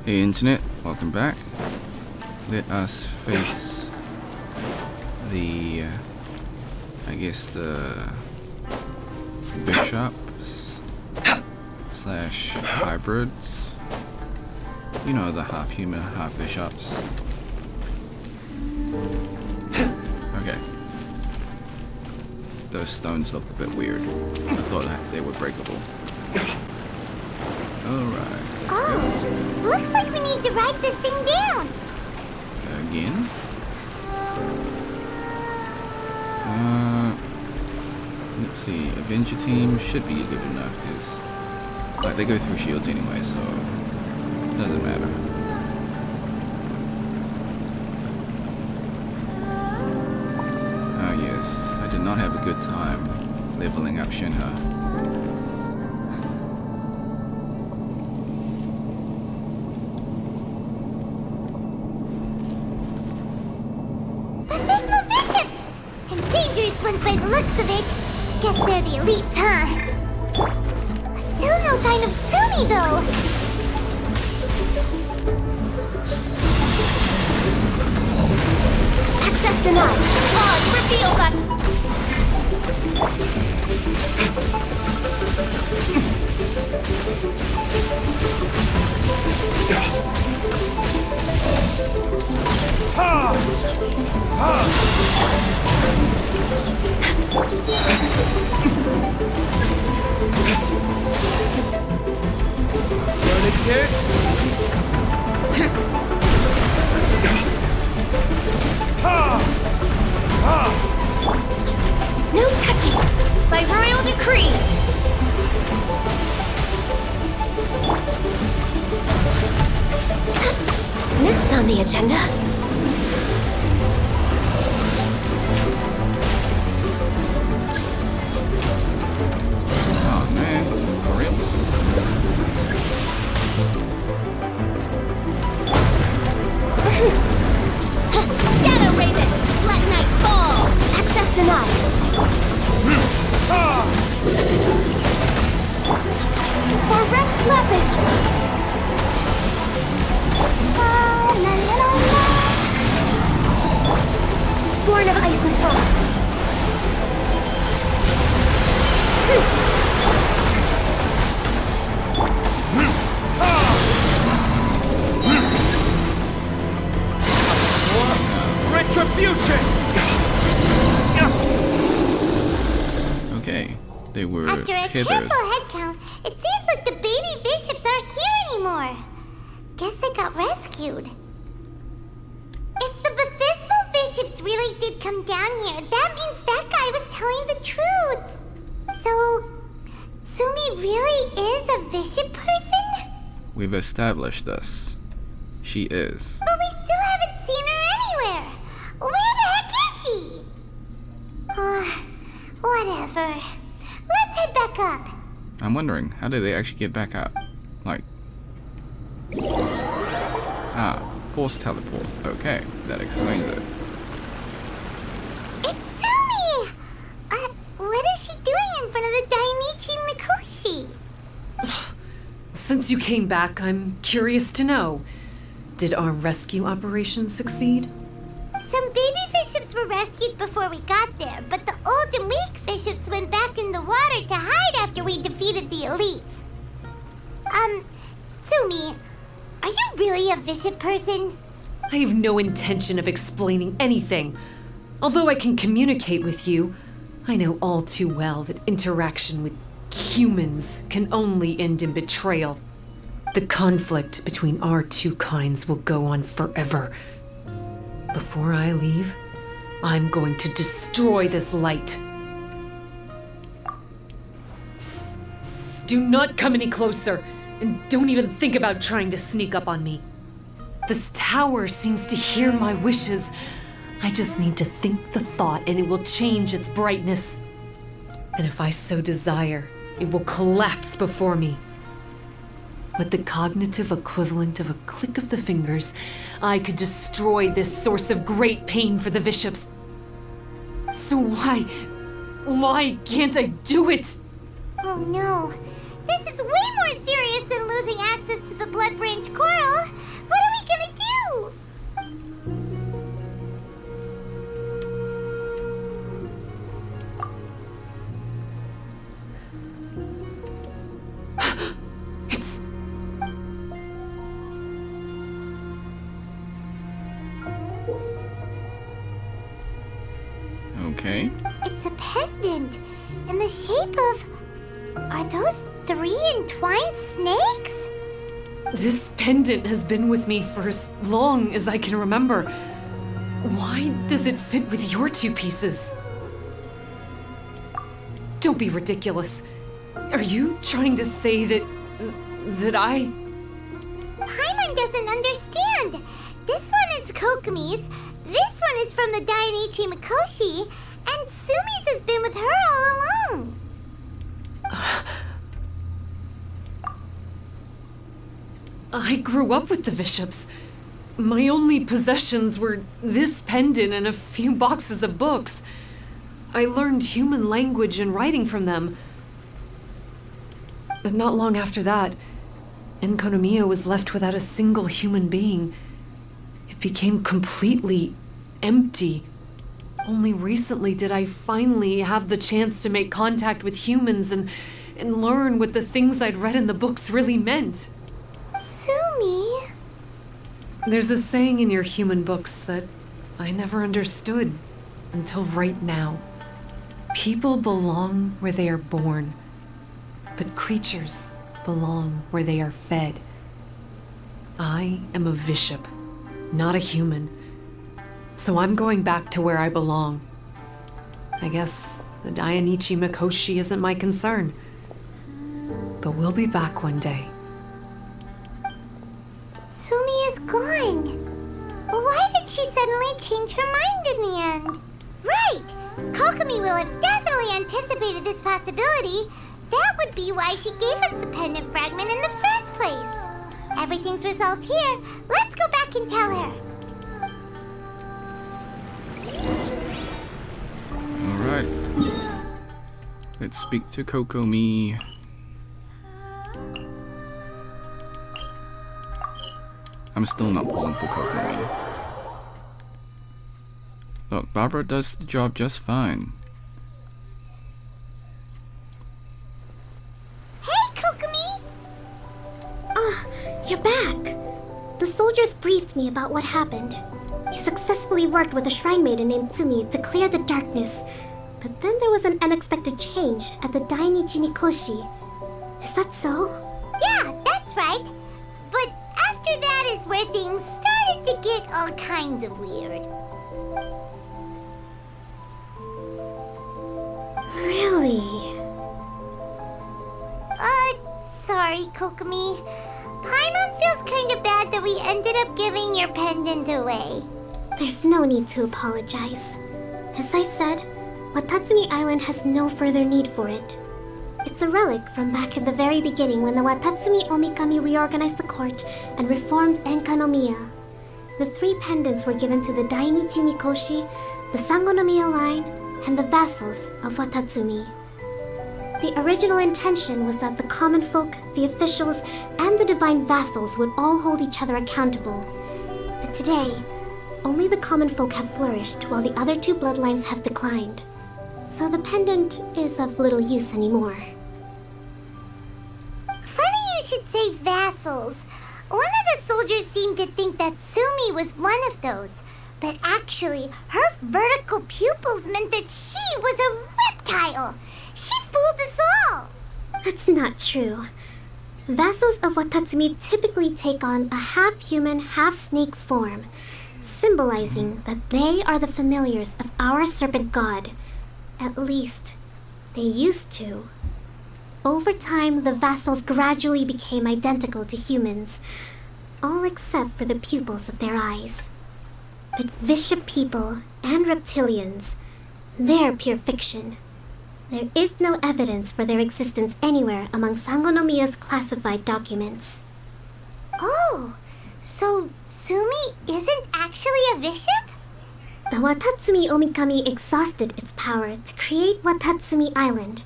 Hey internet, welcome back. Let us face the, I guess the bishops slash hybrids. You know, the half human, half bishops. Okay. Those stones look a bit weird. I thought they were breakable. Alright. Oh, looks like we need to write this thing down. Again? Let's see. Avenger team should be good enough because, like, they go through shields anyway, so doesn't matter. Oh yes, I did not have a good time leveling up Shinha. Ones by the looks of it. Guess they're the elites, huh? Still no sign of Tsumi, though. Access denied. Pause, reveal button. No touching! By royal decree. Next on the agenda. Oh man, for reals? Shadow Raven, let night fall. Access denied. For Rex Lapis. Born of ice and frost. Retribution! Okay, they were After a tethered. careful head count, it seems like the baby bishops aren't here anymore. Guess they got rescued. If the Baptismal bishops really did come down here, that means that guy was telling the truth. So, Tsumi really is a bishop person? We've established this. She is. But we still haven't seen her anywhere. Where the heck is she? Whatever. Let's head back up. I'm wondering, how did they actually get back up? Like... forced teleport. Okay, that explains it. It's Tsumi! What is she doing in front of the Dainichi Mikoshi? Since you came back, I'm curious to know. Did our rescue operation succeed? Some baby bishops were rescued before we got there, but the old and weak bishops went back in the water to hide after we defeated the elites. Tsumi, are you really a bishop person? I have no intention of explaining anything. Although I can communicate with you, I know all too well that interaction with humans can only end in betrayal. The conflict between our two kinds will go on forever. Before I leave, I'm going to destroy this light. Do not come any closer, and don't even think about trying to sneak up on me. This tower seems to hear my wishes. I just need to think the thought and it will change its brightness. And if I so desire, it will collapse before me. With the cognitive equivalent of a click of the fingers, I could destroy this source of great pain for the bishops. So why can't I do it? Oh no. This is way more serious than losing access to the Blood Branch Coral. Okay. It's a pendant in the shape of... Are those 3 entwined snakes? This pendant has been with me for as long as I can remember. Why does it fit with your 2 pieces? Don't be ridiculous. Are you trying to say that I... Paimon doesn't understand. This one is Kokomi's, this one is from the Dainichi Mikoshi, and Sumi's has been with her all along. I grew up with the Bishops. My only possessions were this pendant and a few boxes of books. I learned human language and writing from them. But not long after that, Enkonomiya was left without a single human being. It became completely empty. Only recently did I finally have the chance to make contact with humans and learn what the things I'd read in the books really meant. Sumi? There's a saying in your human books that I never understood until right now. People belong where they are born, but creatures belong where they are fed. I am a bishop, not a human, so I'm going back to where I belong. I guess the Dainichi Mikoshi isn't my concern, but we'll be back one day. Sumi is gone. Why did she suddenly change her mind in the end? Right! Kokomi will have definitely anticipated this possibility. That would be why she gave us the pendant fragment in the first place. Everything's resolved here. Let's go back and tell her. Alright. Let's speak to Kokomi. I'm still not pulling for Kokomi. Look, Barbara does the job just fine. Hey, Kokomi! You're back. The soldiers briefed me about what happened. You successfully worked with a shrine maiden named Sumi to clear the darkness. But then there was an unexpected change at the Dainichi Mikoshi. Is that so? Yeah, that's right. But after that is where things started to get all kinds of weird. Really? Sorry, Kokomi. Paimon feels kind of bad that we ended up giving your pendant away. There's no need to apologize. As I said, Watatsumi Island has no further need for it. It's a relic from back in the very beginning when the Watatsumi Omikami reorganized the court and reformed Enkanomiya. The 3 pendants were given to the Dainichi Mikoshi, the Sangonomiya line, and the vassals of Watatsumi. The original intention was that the common folk, the officials, and the divine vassals would all hold each other accountable. But today, only the common folk have flourished while the other 2 bloodlines have declined. So the pendant is of little use anymore. Funny you should say vassals. One of the soldiers seemed to think that Sumi was one of those. But actually, her vertical pupils meant that she was a reptile. She fooled us all. That's not true. Vassals of Watatsumi typically take on a half-human, half-snake form, symbolizing that they are the familiars of our serpent god. At least, they used to. Over time, the vassals gradually became identical to humans, all except for the pupils of their eyes. But bishop people and reptilians, they're pure fiction. There is no evidence for their existence anywhere among Sangonomiya's classified documents. Oh, so Sumi isn't actually a bishop? The Watatsumi Omikami exhausted its power to create Watatsumi Island,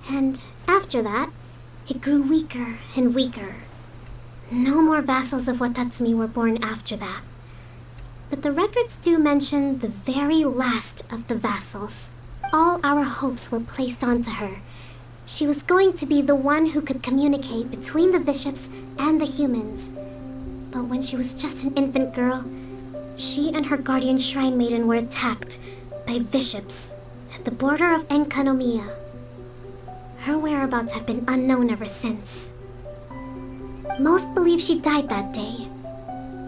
and after that, it grew weaker and weaker. No more vassals of Watatsumi were born after that. But the records do mention the very last of the vassals. All our hopes were placed onto her. She was going to be the one who could communicate between the bishops and the humans. But when she was just an infant girl, she and her guardian shrine maiden were attacked by bishops at the border of Enkanomiya. Her whereabouts have been unknown ever since. Most believe she died that day,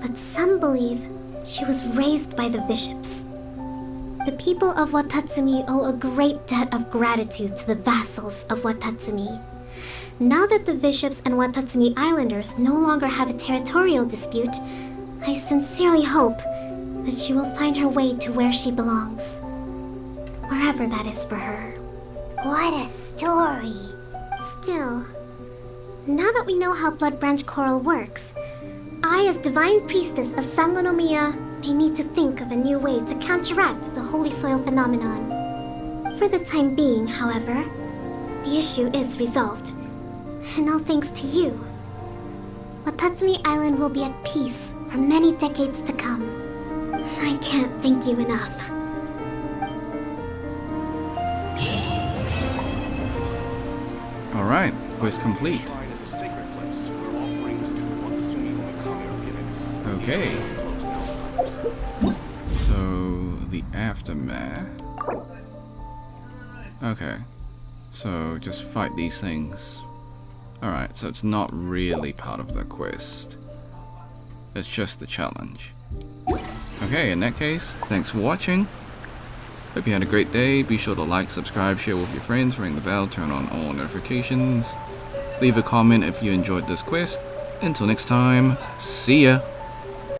but some believe she was raised by the bishops. The people of Watatsumi owe a great debt of gratitude to the vassals of Watatsumi. Now that the bishops and Watatsumi Islanders no longer have a territorial dispute, I sincerely hope that she will find her way to where she belongs. Wherever that is for her. What a story. Still, now that we know how Blood Branch Coral works, I, as Divine Priestess of Sangonomiya, may need to think of a new way to counteract the Holy Soil phenomenon. For the time being, however, the issue is resolved, and all thanks to you. Watatsumi Island will be at peace for many decades to come. I can't thank you enough. Alright, quest complete. Shrine is a sacred place where offerings to Watatsumi Omikami are given. Okay. So, the aftermath. Okay. So, just fight these things. Alright, so it's not really part of the quest. It's just the challenge. Okay, in that case, thanks for watching. Hope you had a great day. Be sure to like, subscribe, share with your friends, ring the bell, turn on all notifications. Leave a comment if you enjoyed this quest. Until next time, see ya!